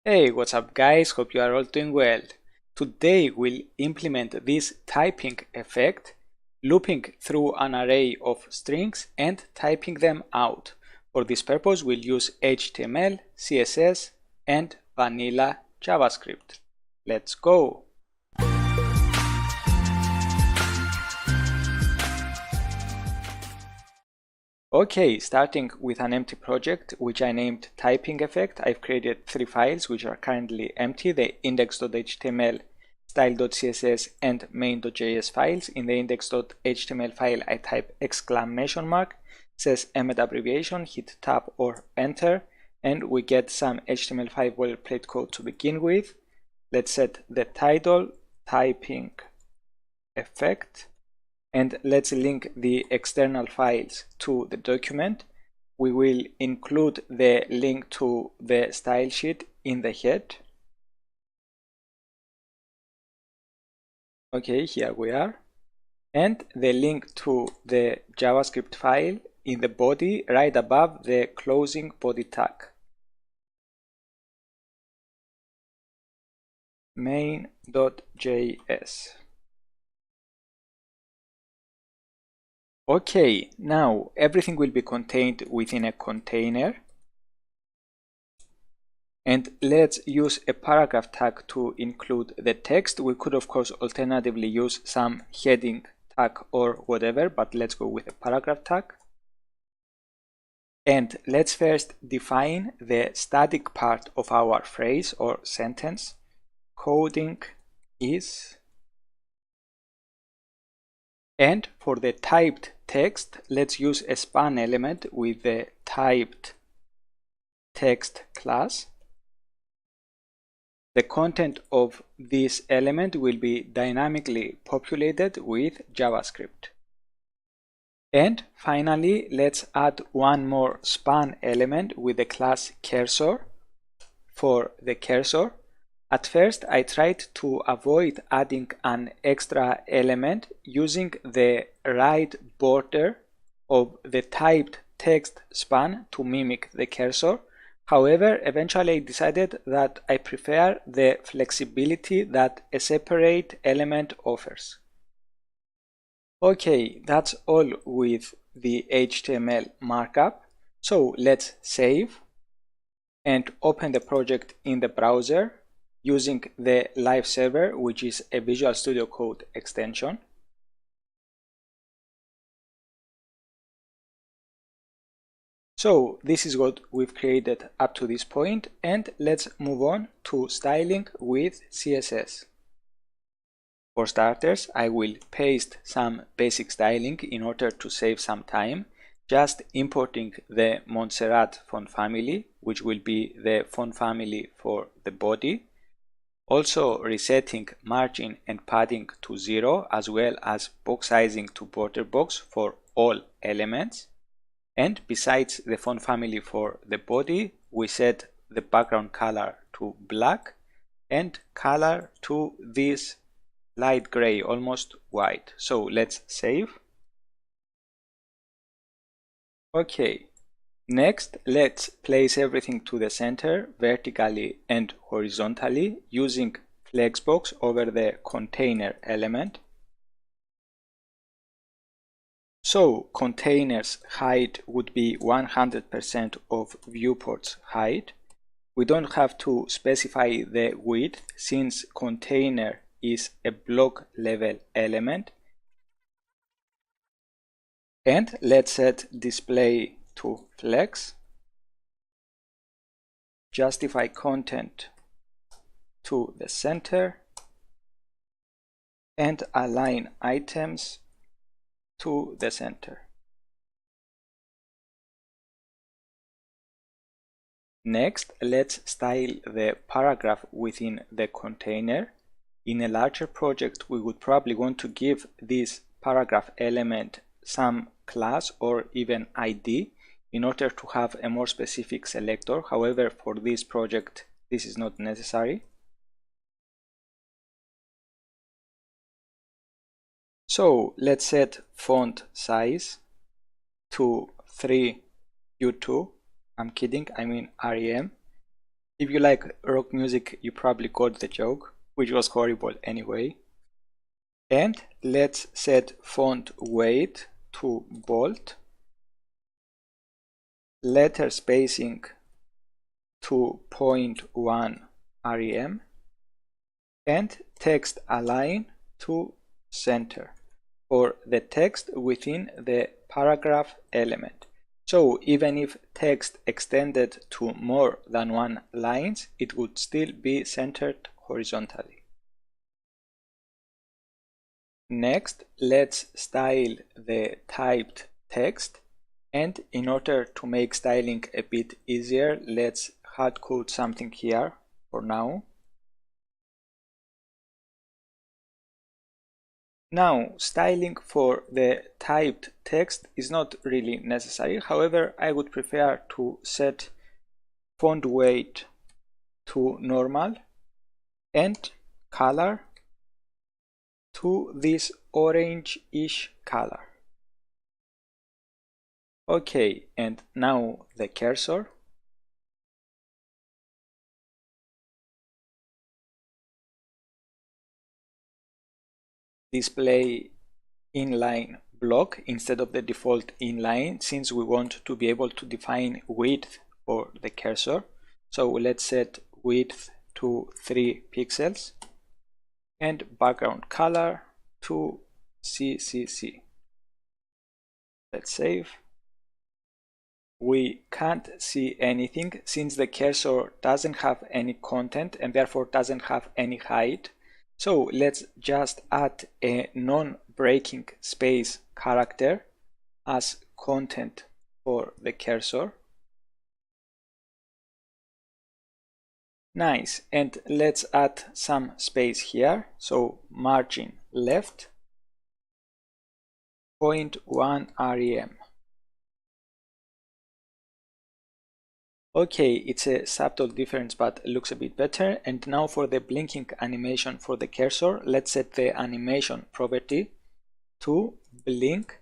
Hey, what's up guys? Hope you are all doing well. Today we'll implement this typing effect, looping through an array of strings and typing them out. For this purpose we'll use HTML, CSS and vanilla JavaScript. Let's go! Okay, starting with an empty project which I named typing effect, I've created 3 files which are currently empty: the index.html, style.css and main.js files. In the index.html file I type exclamation mark, says emmet abbreviation, hit tab or enter, and we get some HTML5 boilerplate code to begin with. Let's set the title typing effect. And let's link the external files to the document. We will include the link to the style sheet in the head. Okay, here we are. And the link to the JavaScript file in the body right above the closing body tag. main.js. Okay, now everything will be contained within a container. And let's use a paragraph tag to include the text. We could of course alternatively use some heading tag or whatever, but let's go with a paragraph tag. And let's first define the static part of our phrase or sentence. Coding is. And for the typed text, let's use a span element with the typed text class. The content of this element will be dynamically populated with JavaScript. And finally, let's add one more span element with the class cursor. For the cursor, at first I tried to avoid adding an extra element using the right border of the typed text span to mimic the cursor. However, eventually I decided that I prefer the flexibility that a separate element offers. Okay, that's all with the HTML markup. So let's save and open the project in the browser using the live server, which is a Visual Studio Code extension. So this is what we've created up to this point, and let's move on to styling with CSS. For starters, I will paste some basic styling in order to save some time, just importing the Montserrat font family, which will be the font family for the body. Also resetting margin and padding to 0, as well as box sizing to border box for all elements. And besides the font family for the body, we set the background color to black and color to this light gray, almost white. So let's save. Okay, next let's place everything to the center vertically and horizontally using flexbox over the container element. So containers height would be 100% of viewport's height. We don't have to specify the width since container is a block level element. And let's set display to flex. Justify content to the center and align items to the center. Next, let's style the paragraph within the container. In a larger project, we would probably want to give this paragraph element some class or even ID in order to have a more specific selector. However, for this project, this is not necessary. So let's set font size to 3 U2. I'm kidding, I mean REM. If you like rock music, you probably got the joke, which was horrible anyway. And let's set font weight to bold, letter spacing to 0.1 rem, and text align to center for the text within the paragraph element. So even if text extended to more than one lines, it would still be centered horizontally. Next, let's style the typed text, and in order to make styling a bit easier, let's hardcode something here for now. Now, styling for the typed text is not really necessary. However, I would prefer to set font weight to normal and color to this orange-ish color. Okay, and now the cursor. Display inline block instead of the default inline, since we want to be able to define width for the cursor. So let's set width to 3 pixels and background color to CCC. Let's save. We can't see anything since the cursor doesn't have any content and therefore doesn't have any height. So let's just add a non-breaking space character as content for the cursor. Nice, and let's add some space here. So margin left 0.1 rem. Okay, it's a subtle difference, but looks a bit better. And now for the blinking animation for the cursor, let's set the animation property to blink.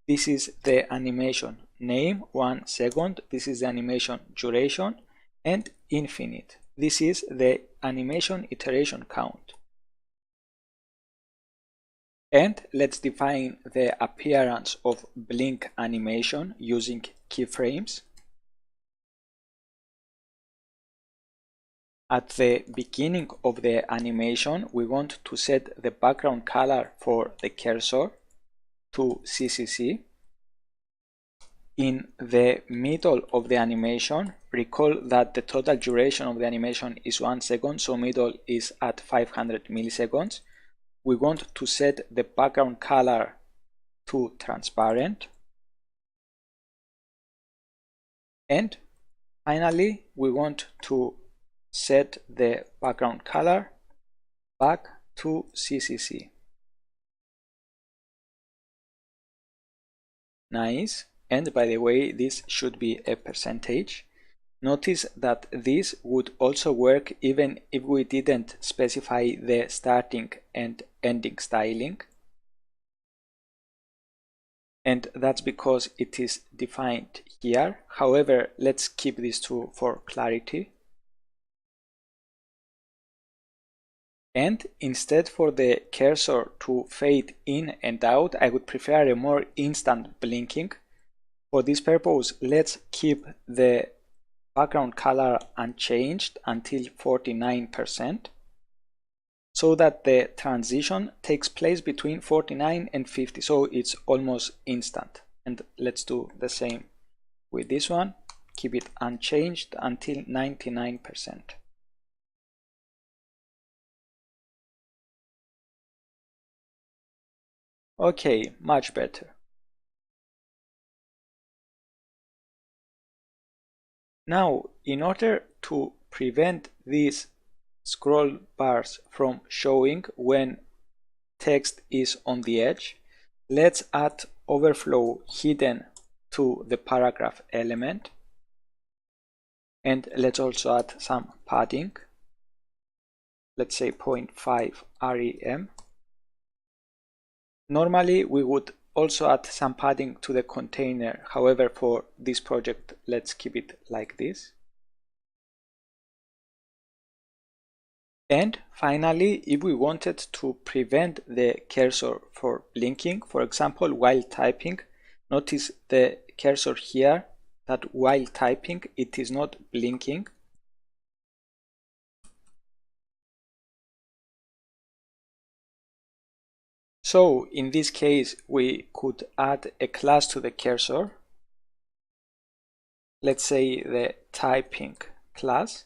This is the animation name, 1 second. This is the animation duration, and infinite. This is the animation iteration count. And let's define the appearance of blink animation using keyframes. At the beginning of the animation, we want to set the background color for the cursor to CCC. In the middle of the animation, recall that the total duration of the animation is 1 second, so middle is at 500 milliseconds. We want to set the background color to transparent. And finally, we want to set the background color back to CCC. Nice. And by the way, this should be a percentage. Notice that this would also work even if we didn't specify the starting and ending styling. And that's because it is defined here. However, let's keep these two for clarity. And instead for the cursor to fade in and out, I would prefer a more instant blinking. For this purpose, let's keep the background color unchanged until 49%, so that the transition takes place between 49 and 50, so it's almost instant. And let's do the same with this one. Keep it unchanged until 99%. Okay, much better. Now, in order to prevent these scroll bars from showing when text is on the edge, let's add overflow hidden to the paragraph element. And let's also add some padding. Let's say 0.5 rem. Normally, we would also add some padding to the container. However, for this project, let's keep it like this. And finally, if we wanted to prevent the cursor for blinking, for example, while typing, notice the cursor here that while typing it is not blinking. So in this case, we could add a class to the cursor. Let's say the typing class,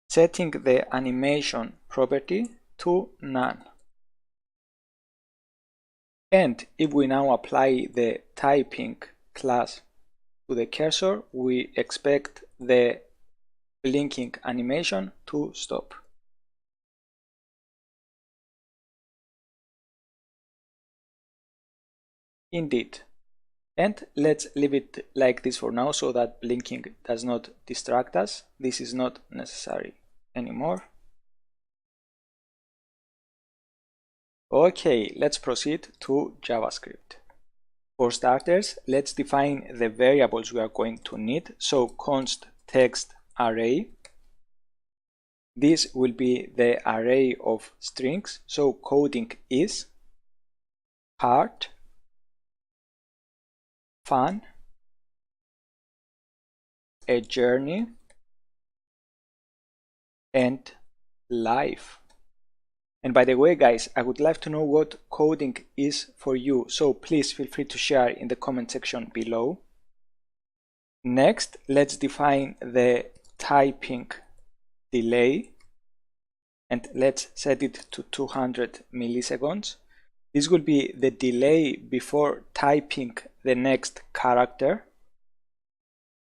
setting the animation property to none. And if we now apply the typing class to the cursor, we expect the blinking animation to stop. Indeed. And let's leave it like this for now so that blinking does not distract us. This is not necessary anymore. Okay, let's proceed to JavaScript. For starters, let's define the variables we are going to need. So const text array. This will be the array of strings. So coding is hard, fun, a journey, and life. And by the way, guys, I would like to know what coding is for you, so please feel free to share in the comment section below. Next, let's define the typing delay, and let's set it to 200 milliseconds. This will be the delay before typing the next character.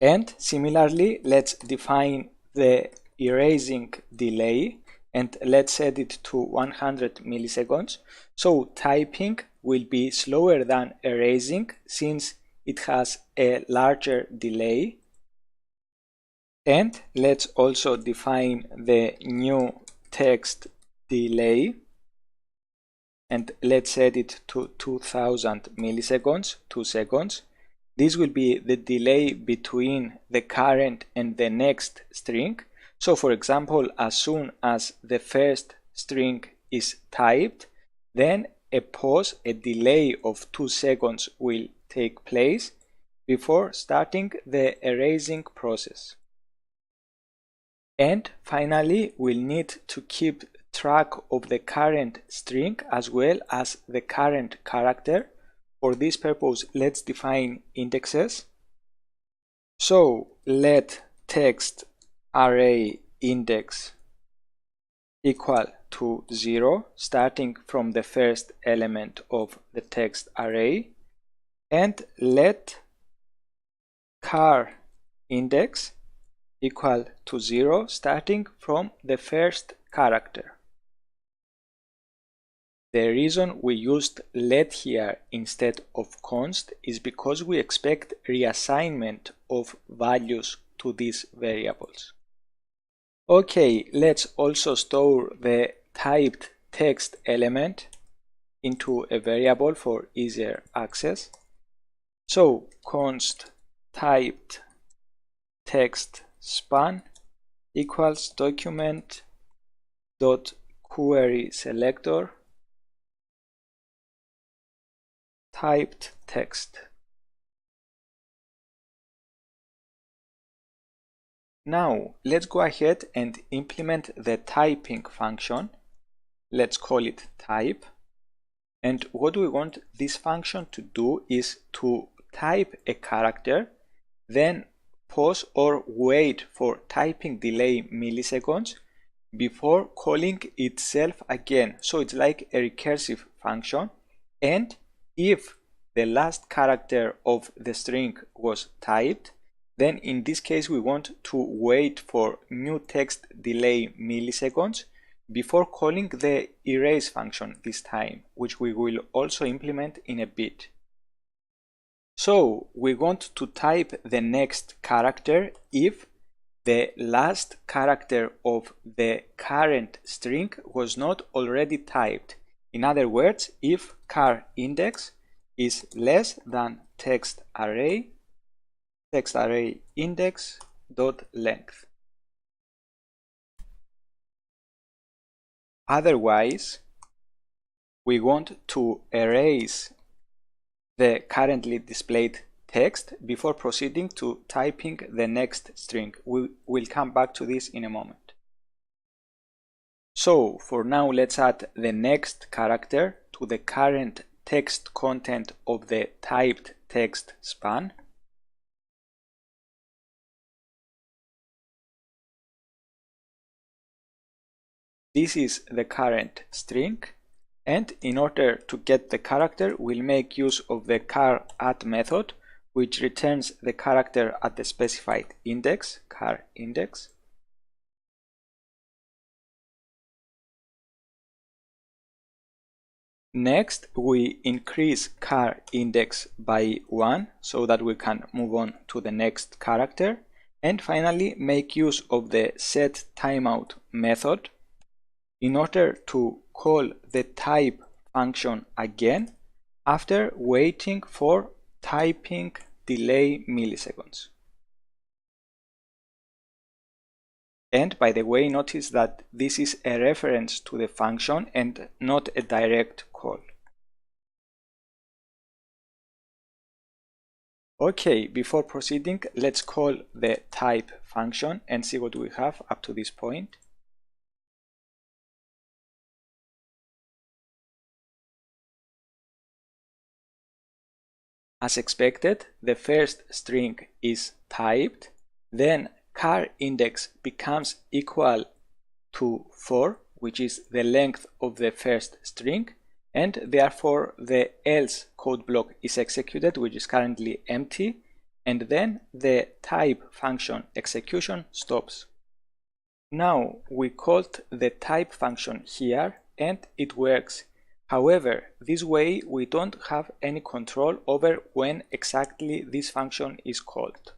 And similarly, let's define the erasing delay, and let's set it to 100 milliseconds. So typing will be slower than erasing since it has a larger delay. And let's also define the new text delay, and let's set it to 2000 milliseconds, 2 seconds. This will be the delay between the current and the next string. So for example, as soon as the first string is typed, then a pause, a delay of 2 seconds will take place before starting the erasing process. And finally, we'll need to keep track of the current string as well as the current character. For this purpose, let's define indexes. So let text array index equal to 0, starting from the first element of the text array, and let char index equal to 0, starting from the first character. The reason we used let here instead of const is because we expect reassignment of values to these variables. Okay, let's also store the typed text element into a variable for easier access. So const typed text span equals document dot query selector typed text. Now let's go ahead and implement the typing function. Let's call it type. And what we want this function to do is to type a character, then pause or wait for typing delay milliseconds before calling itself again. So it's like a recursive function. And if the last character of the string was typed, then in this case we want to wait for new text delay milliseconds before calling the erase function this time, which we will also implement in a bit. So we want to type the next character if the last character of the current string was not already typed. In other words, if char index is less than text array index dot length. Otherwise, we want to erase the currently displayed text before proceeding to typing the next string. We will come back to this in a moment. So for now, let's add the next character to the current text content of the typed text span. This is the current string, and in order to get the character, we'll make use of the char add method, which returns the character at the specified index, char index. Next, we increase char index by 1 so that we can move on to the next character. And finally, make use of the set timeout method in order to call the type function again after waiting for typing delay milliseconds. And by the way, notice that this is a reference to the function and not a direct call. Okay, before proceeding, let's call the type function and see what we have up to this point. As expected, the first string is typed, then char index becomes equal to 4, which is the length of the first string, and therefore the else code block is executed, which is currently empty, and then the type function execution stops. Now we called the type function here and it works. However, this way we don't have any control over when exactly this function is called.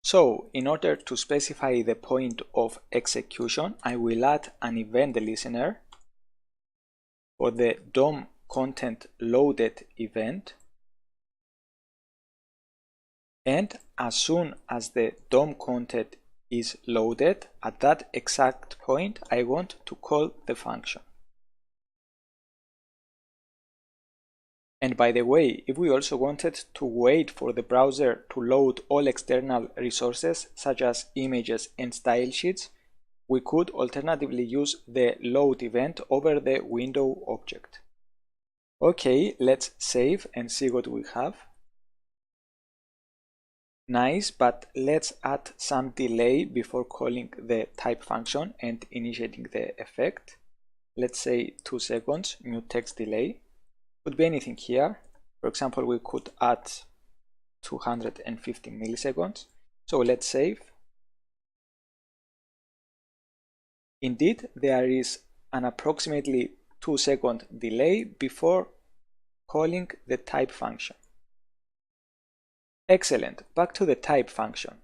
So, in order to specify the point of execution, I will add an event listener for the DOM content loaded event. And as soon as the DOM content is loaded, at that exact point, I want to call the function. And by the way, if we also wanted to wait for the browser to load all external resources such as images and style sheets, we could alternatively use the load event over the window object. Okay, let's save and see what we have. Nice, but let's add some delay before calling the type function and initiating the effect. Let's say 2 seconds, new text delay. Could be anything here. For example, we could add 250 milliseconds. So let's save. Indeed, there is an approximately 2-second delay before calling the type function. Excellent, back to the type function.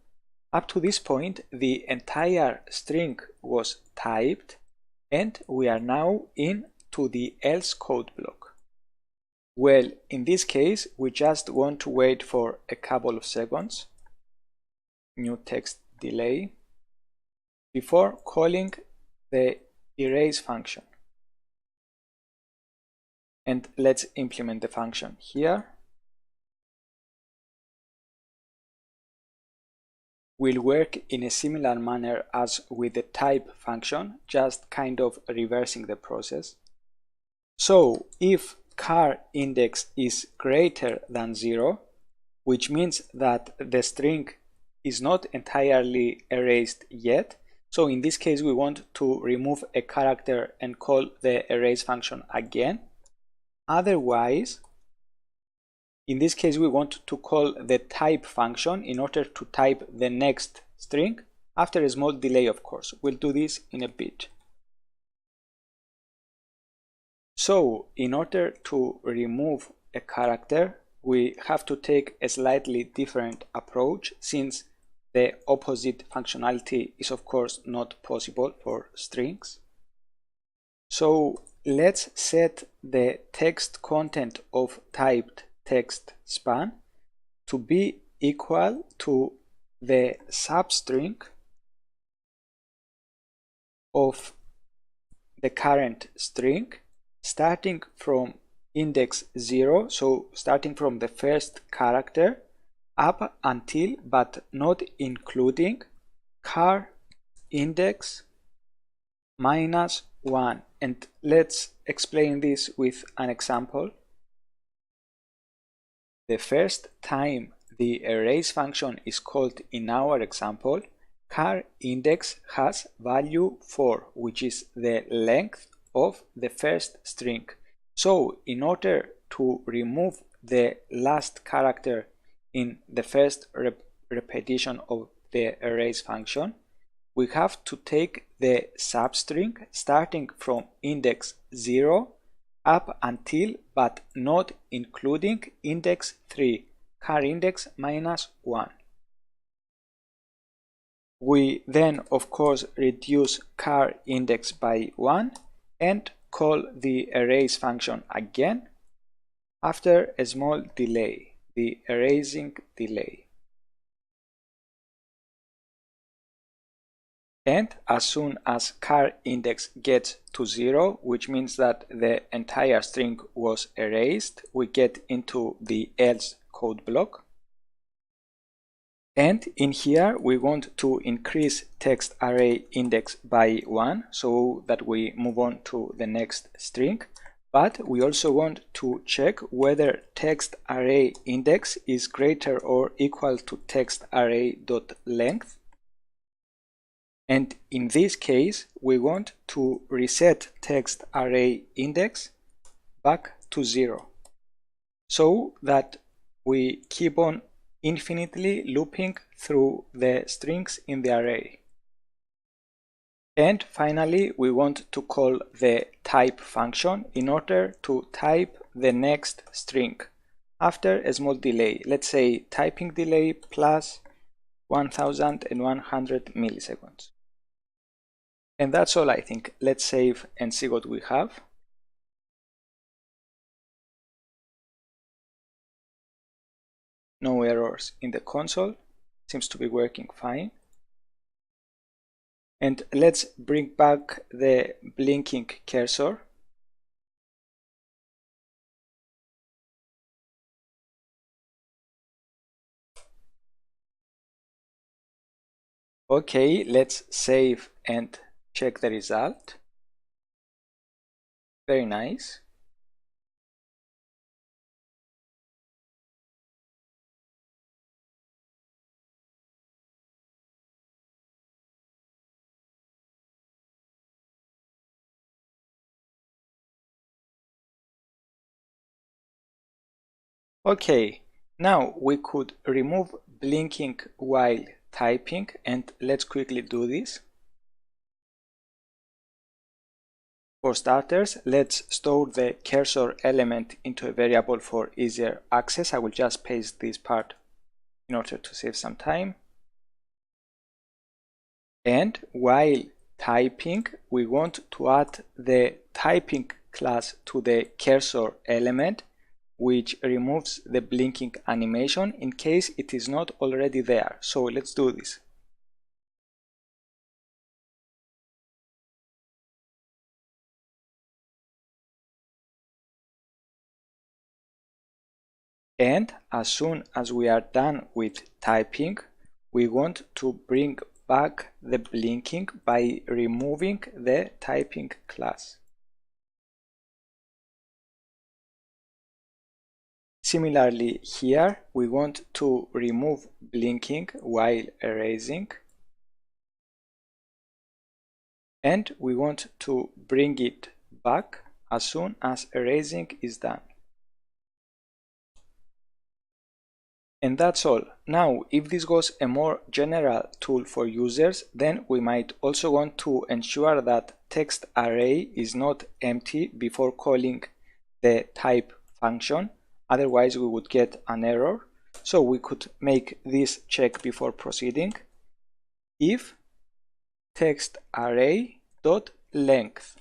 Up to this point, the entire string was typed and we are now into the else code block. Well, in this case, we just want to wait for a couple of seconds, new text delay, before calling the erase function. And let's implement the function here. Will work in a similar manner as with the type function, just kind of reversing the process. So if char index is greater than 0, which means that the string is not entirely erased yet. So in this case, we want to remove a character and call the erase function again. Otherwise, in this case, we want to call the type function in order to type the next string after a small delay, of course. We'll do this in a bit. So, in order to remove a character, we have to take a slightly different approach since the opposite functionality is of course not possible for strings. So, let's set the text content of typed text span to be equal to the substring of the current string starting from index 0, so starting from the first character, up until but not including char index -1. And let's explain this with an example. The first time the erase function is called in our example, char index has value 4, which is the length of the first string. So in order to remove the last character in the first repetition of the erase function, we have to take the substring starting from index 0 up until but not including index 3, char index -1. We then of course reduce char index by 1 and call the erase function again after a small delay, the erasing delay. And as soon as char index gets to 0, which means that the entire string was erased, we get into the else code block. And in here we want to increase text array index by 1 so that we move on to the next string. But we also want to check whether text array index is greater or equal to text array.length. And in this case, we want to reset text array index back to 0 so that we keep on infinitely looping through the strings in the array. And finally, we want to call the type function in order to type the next string after a small delay. Let's say typing delay plus 1100 milliseconds. And that's all, I think. Let's save and see what we have. No errors in the console. Seems to be working fine. And let's bring back the blinking cursor. Okay, let's save and check the result. Very nice. Okay, now we could remove blinking while typing, and let's quickly do this. For starters, let's store the cursor element into a variable for easier access. I will just paste this part in order to save some time. And while typing, we want to add the typing class to the cursor element, which removes the blinking animation in case it is not already there. So let's do this. And as soon as we are done with typing, we want to bring back the blinking by removing the typing class. Similarly here, we want to remove blinking while erasing. And we want to bring it back as soon as erasing is done. And that's all. Now, if this was a more general tool for users, then we might also want to ensure that text array is not empty before calling the type function. Otherwise, we would get an error. So we could make this check before proceeding. If text array dot length.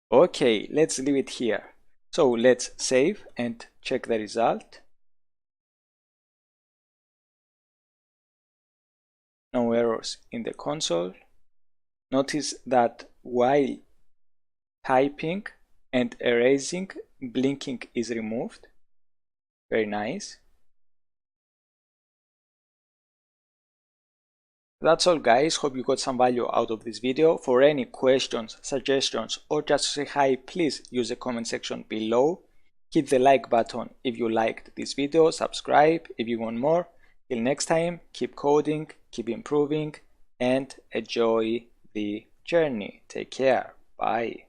Okay, let's leave it here. So let's save and check the result. No errors in the console. Notice that while typing and erasing, blinking is removed. Very nice. That's all guys, hope you got some value out of this video. For any questions, suggestions, or just to say hi, please use the comment section below. Hit the like button if you liked this video, subscribe if you want more. Till next time, keep coding, keep improving, and enjoy the journey. Take care. Bye.